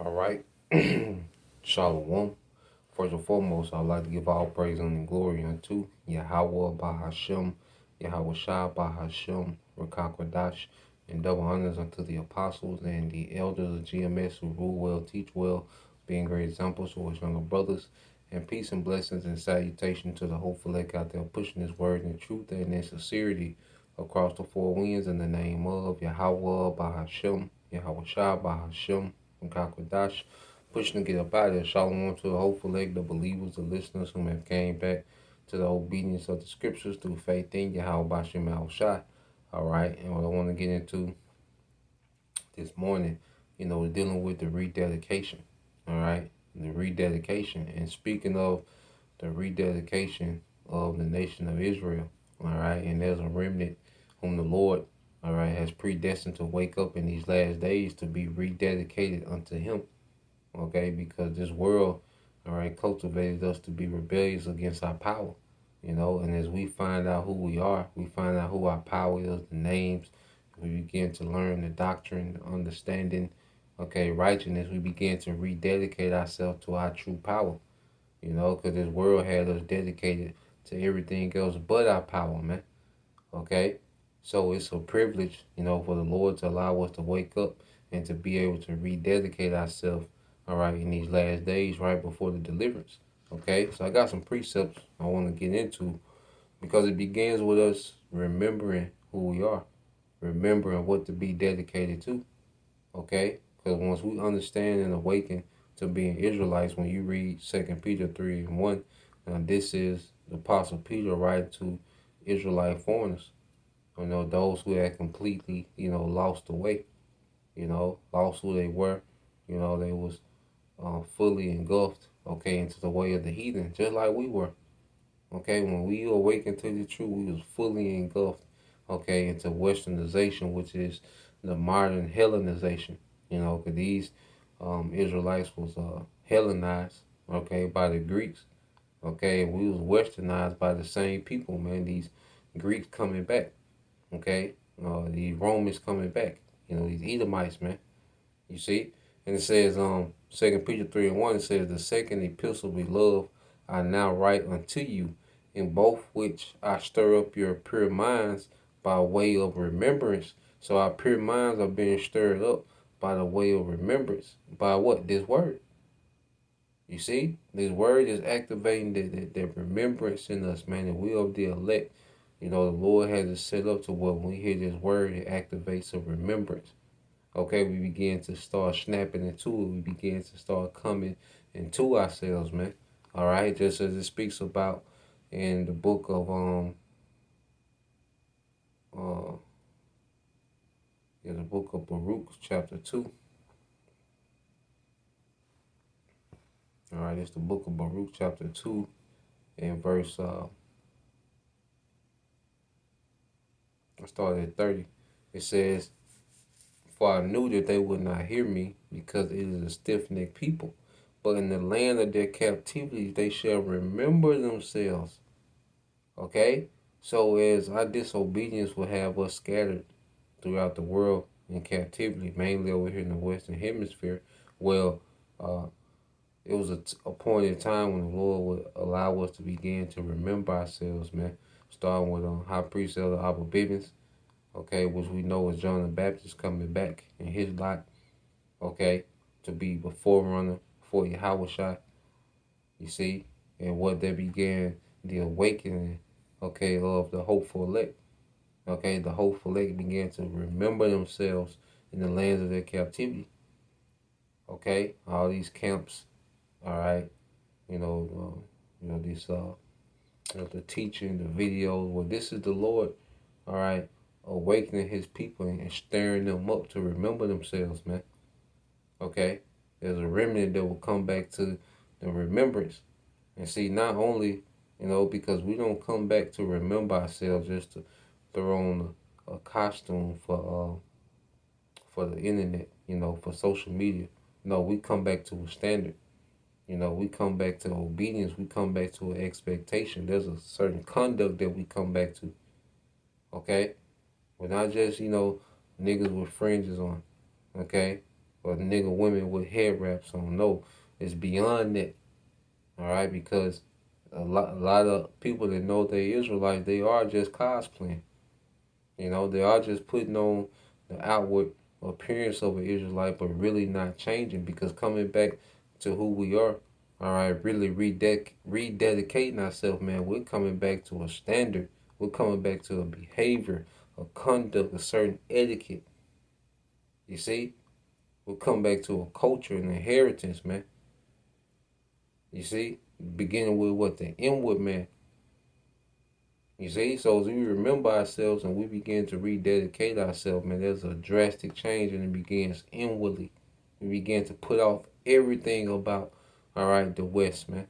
All right. Shalom. First and foremost, I'd like to give all praise and glory unto Yahweh Bahashem, Yahweh Shah Bahashem, Rakakwadash, and double honors unto the apostles and the elders of GMS who rule well, teach well, being great examples to his younger brothers. And peace and blessings and salutation to the hopeful elect out there pushing his word in truth and in sincerity across the four winds in the name of Yahweh Bahashem, Yahweh Shah Bahashem, Rakakwadash. Pushing to get up out of there. Shalom to the hopeful leg, the believers, the listeners who have came back to the obedience of the scriptures through faith in Yahweh Bashim Al-Shai. All right, and what I want to get into this morning, dealing with the rededication. All right, the rededication. And speaking of the rededication of the nation of Israel, all right, and there's a remnant whom the Lord, all right, has predestined to wake up in these last days to be rededicated unto Him. Okay, because this world, all right, cultivated us to be rebellious against our power, and as we find out who we are, we find out who our power is, the names, we begin to learn the doctrine, the understanding, okay, righteousness, we begin to rededicate ourselves to our true power, because this world had us dedicated to everything else but our power, man, okay? So it's a privilege, for the Lord to allow us to wake up and to be able to rededicate ourselves, all right, in these last days right before the deliverance. Okay, so I got some precepts I want to get into because it begins with us remembering who we are, remembering what to be dedicated to. Okay, because once we understand and awaken to being Israelites, when you read 2 Peter 3:1, this is the Apostle Peter writing to Israelite foreigners, those who had completely, lost the way, lost who they were, they was fully engulfed, okay, into the way of the heathen, just like we were. Okay, when we awakened to the truth, we was fully engulfed, okay, into westernization, which is the modern Hellenization, because these Israelites was Hellenized, okay, by the Greeks, okay, we was westernized by the same people, man, these Greeks coming back, okay, these Romans coming back, these Edomites, man, you see? And it says, 2 Peter 3:1, it says, the second epistle, beloved, I now write unto you, in both which I stir up your pure minds by way of remembrance. So our pure minds are being stirred up by the way of remembrance. By what? This word. You see? This word is activating the remembrance in us, man. The will of the elect. The Lord has it set up to where when we hear this word, it activates a remembrance. Okay, we begin to start snapping into it. We begin to start coming into ourselves, man. All right, just as it speaks about in the book of in the book of Baruch, chapter 2. All right, it's the book of Baruch, chapter 2, and verse I started at 30. It says, for I knew that they would not hear me, because it is a stiff-necked people. But in the land of their captivity, they shall remember themselves. Okay? So as our disobedience will have us scattered throughout the world in captivity, mainly over here in the Western Hemisphere, well, it was a point in time when the Lord would allow us to begin to remember ourselves, man. Starting with High Priest Elder Abba Bibbins, okay, which we know is John the Baptist coming back in his lot, okay, to be the forerunner for Yahweh Shai, you see, and what that began the awakening, okay, of the hopeful elect. Okay, the hopeful elect began to remember themselves in the lands of their captivity. Okay, all these camps, all right, these the teaching, the videos. Well, this is the Lord, all right, awakening His people and stirring them up to remember themselves, man. Okay, there's a remnant that will come back to the remembrance, and see, not only because we don't come back to remember ourselves just to throw on a costume for the internet, for social media. No, we come back to a standard. We come back to obedience. We come back to an expectation. There's a certain conduct that we come back to. Okay? We're not just, niggas with fringes on. Okay? or nigga women with head wraps on. No, it's beyond that. All right, because a lot of people that know they Israelites, they are just cosplaying. You know, they are just putting on the outward appearance of an Israelite, but really not changing. Because coming back to who we are, all right, really rededicating ourselves, man. We're coming back to a standard. We're coming back to a behavior, a conduct, a certain etiquette. You see, we'll come back to a culture and inheritance, man. You see, beginning with what? The inward man. You see, so as we remember ourselves and we begin to rededicate ourselves, man, there's a drastic change and it begins inwardly. We begin to put off everything about, all right, the West, man.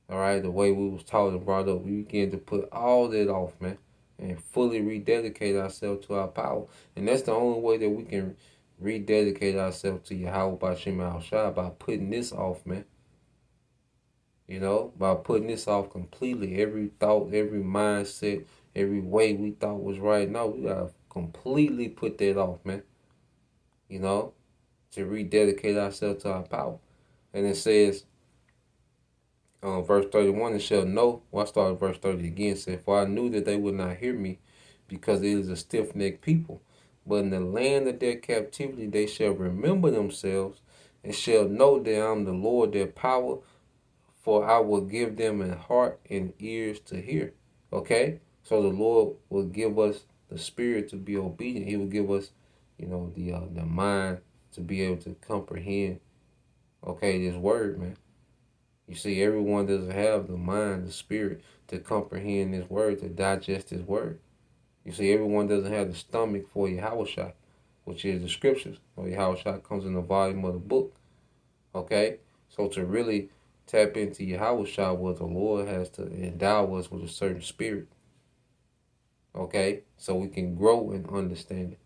All right, the way we was taught and brought up, we begin to put all that off, man, and fully rededicate ourselves to our power. And that's the only way that we can rededicate ourselves to Yahweh by Shema Shai, by putting this off, man. You know, by putting this off completely. Every thought, every mindset, every way we thought was right. No, we gotta completely put that off, man. You know, to rededicate ourselves to our power. And it says, verse 31, and shall know. Well, I started verse 30 again. Said, for I knew that they would not hear me, because it is a stiff-necked people. But in the land of their captivity they shall remember themselves, and shall know that I am the Lord their power, for I will give them a heart and ears to hear. Okay? So the Lord will give us the spirit to be obedient. He will give us, you know, the mind to be able to comprehend, okay, this word, man. You see, everyone doesn't have the mind, the spirit to comprehend this word, to digest this word. You see, everyone doesn't have the stomach for Yahushua, which is the scriptures. Or Yahushua comes in the volume of the book. Okay? So to really tap into Yahushua, what the Lord has to endow us with a certain spirit. Okay? So we can grow in understanding.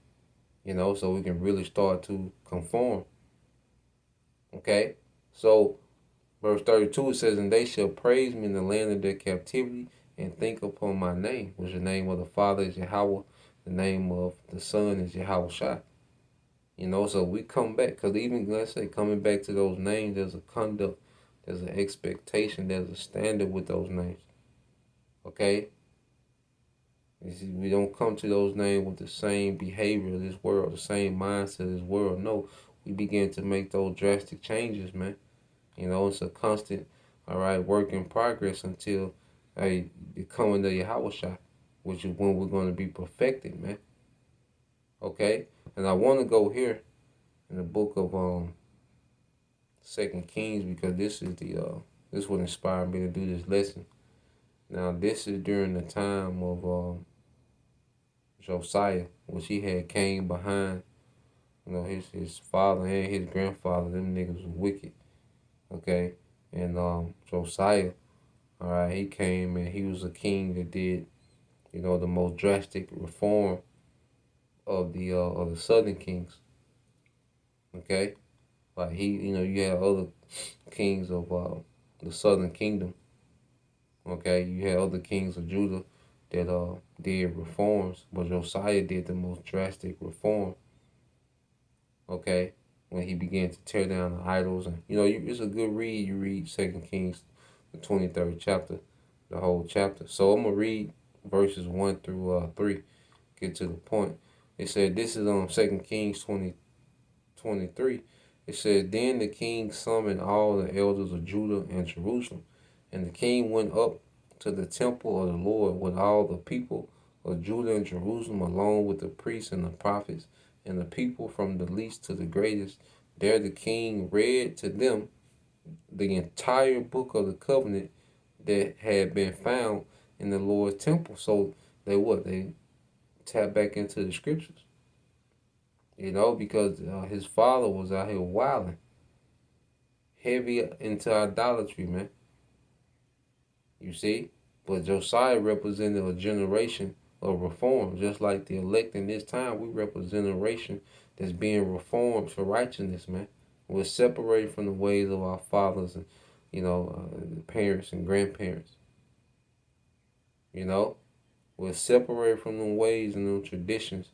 You know, so we can really start to conform. Okay? So verse 32, it says, and they shall praise me in the land of their captivity, and think upon my name, which the name of the Father is Yahweh, the name of the Son is Yahushua. You know, so we come back, because even, let's say, coming back to those names, there's a conduct, there's an expectation, there's a standard with those names. Okay? You see, we don't come to those names with the same behavior of this world, the same mindset of this world. No, we begin to make those drastic changes, man. You know, it's a constant, all right, work in progress until the coming of Yahushua, which is when we're going to be perfected, man. Okay? And I want to go here in the book of 2 Kings, because this is this what inspired me to do this lesson. Now, this is during the time of Josiah, which he had came behind, you know, his father and his grandfather. Them niggas was wicked. Okay? And Josiah, all right, he came and he was a king that did, you know, the most drastic reform of the southern kings. Okay? Like you know, you have other kings of the southern kingdom. Okay? You had other kings of Judah that did reforms, but Josiah did the most drastic reform. Okay? When he began to tear down the idols, and you know, it's a good read. You read 2 Kings, the 23rd chapter, the whole chapter. So I'm gonna read verses 1 through 3. Get to the point. It said, this is on 2 Kings 20:23. It says, then the king summoned all the elders of Judah and Jerusalem, and the king went up to the temple of the Lord with all the people of Judah and Jerusalem, along with the priests and the prophets and the people from the least to the greatest. There the king read to them the entire book of the covenant that had been found in the Lord's temple. So they tap back into the scriptures. You know, because his father was out here wilding, heavy into idolatry, man. You see? But Josiah represented a generation of reform. Just like the elect in this time, we represent a generation that's being reformed for righteousness, man. We're separated from the ways of our fathers and, you know, parents and grandparents. You know? We're separated from them ways and them traditions.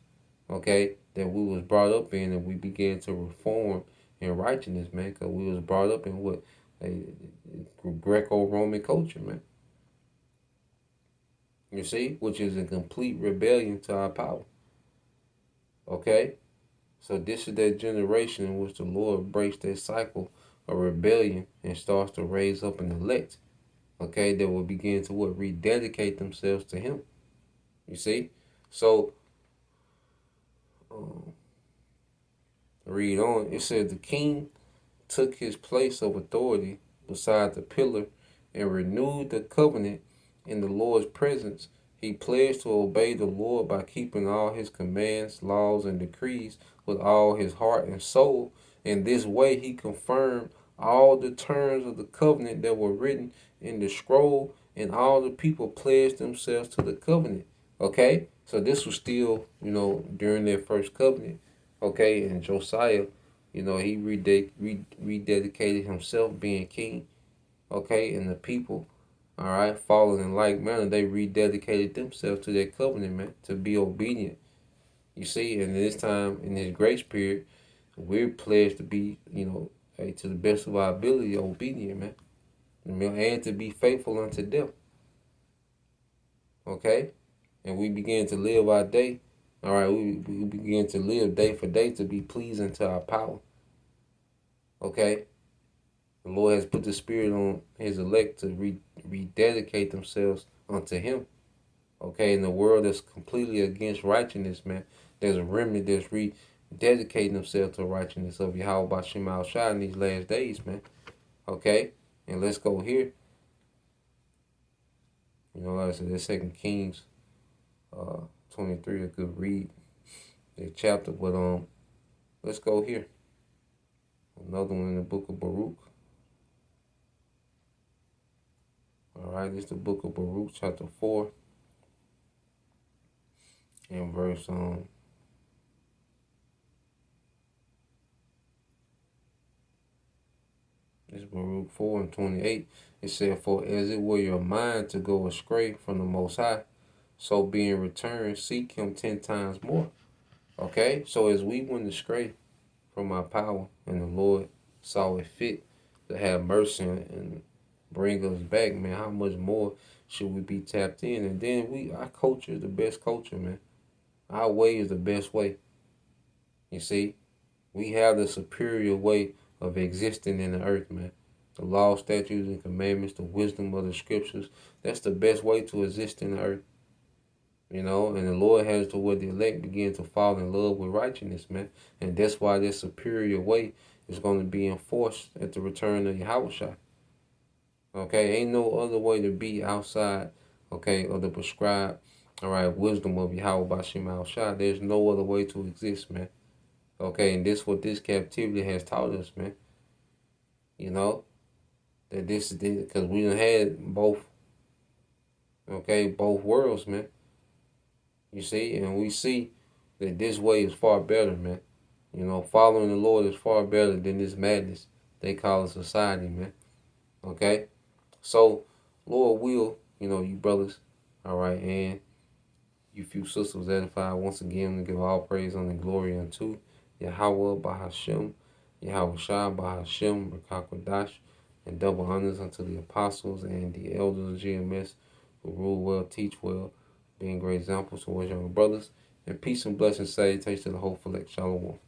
okay, that we was brought up in, and we began to reform in righteousness, man, because we was brought up in what a Greco-Roman culture, man. You see, which is a complete rebellion to our power. Okay, so this is that generation in which the Lord breaks that cycle of rebellion and starts to raise up an elect. Okay, that will begin to what, rededicate themselves to Him. You see, so um, read on. It said the king took his place of authority beside the pillar and renewed the covenant in the Lord's presence. He pledged to obey the Lord by keeping all his commands, laws, and decrees with all his heart and soul. In this way, he confirmed all the terms of the covenant that were written in the scroll, and all the people pledged themselves to the covenant. Okay? So this was still, during their first covenant. Okay? And Josiah, he rededicated himself being king. Okay? And the people, all right, following in like manner, they rededicated themselves to their covenant, man, to be obedient. You see, and this time in this grace period, we're pledged to be, to the best of our ability, obedient, man. And to be faithful unto death. Okay? And we begin to live our day. All right, we begin to live day for day to be pleasing to our power. Okay? The Lord has put the Spirit on His elect to rededicate themselves unto Him. Okay? In the world that's completely against righteousness, man, there's a remnant that's rededicating themselves to righteousness of Yahweh Bashim Al Shai in these last days, man. Okay? And let's go here. Like I said, that's 2 Kings 23, a good read, that chapter. But let's go here. Another one in the book of Baruch. All right, this is the book of Baruch, chapter 4, and verse this Baruch 4 and 28. It said, "For as it were your mind to go astray from the Most High, so being returned, seek Him 10 times more." Okay, so as we went astray from our power, and the Lord saw it fit to have mercy and bring us back, man, how much more should we be tapped in? And then our culture is the best culture, man. Our way is the best way. You see, we have the superior way of existing in the earth, man. The law, statutes, and commandments, the wisdom of the scriptures, that's the best way to exist in the earth. And the Lord has to where the elect begin to fall in love with righteousness, man. And that's why this superior way is going to be enforced at the return of Yahushua. Okay, ain't no other way to be outside, okay, of the prescribed, all right, wisdom of Yahweh Bashim Al Shai. There's no other way to exist, man. Okay, and this what this captivity has taught us, man. That this is because we done had both, okay, both worlds, man. You see, and we see that this way is far better, man. Following the Lord is far better than this madness they call a society, man. Okay? So, Lord will, you brothers, all right, and you few sisters edified once again to give all praise and glory unto Yahweh Bahashem, Yahweh Shai Bahashem, Rakakwadash, and double honors unto the apostles and the elders of GMS who rule well, teach well, being great examples towards younger brothers. And peace and blessings, salutations to the whole elect. Shalom.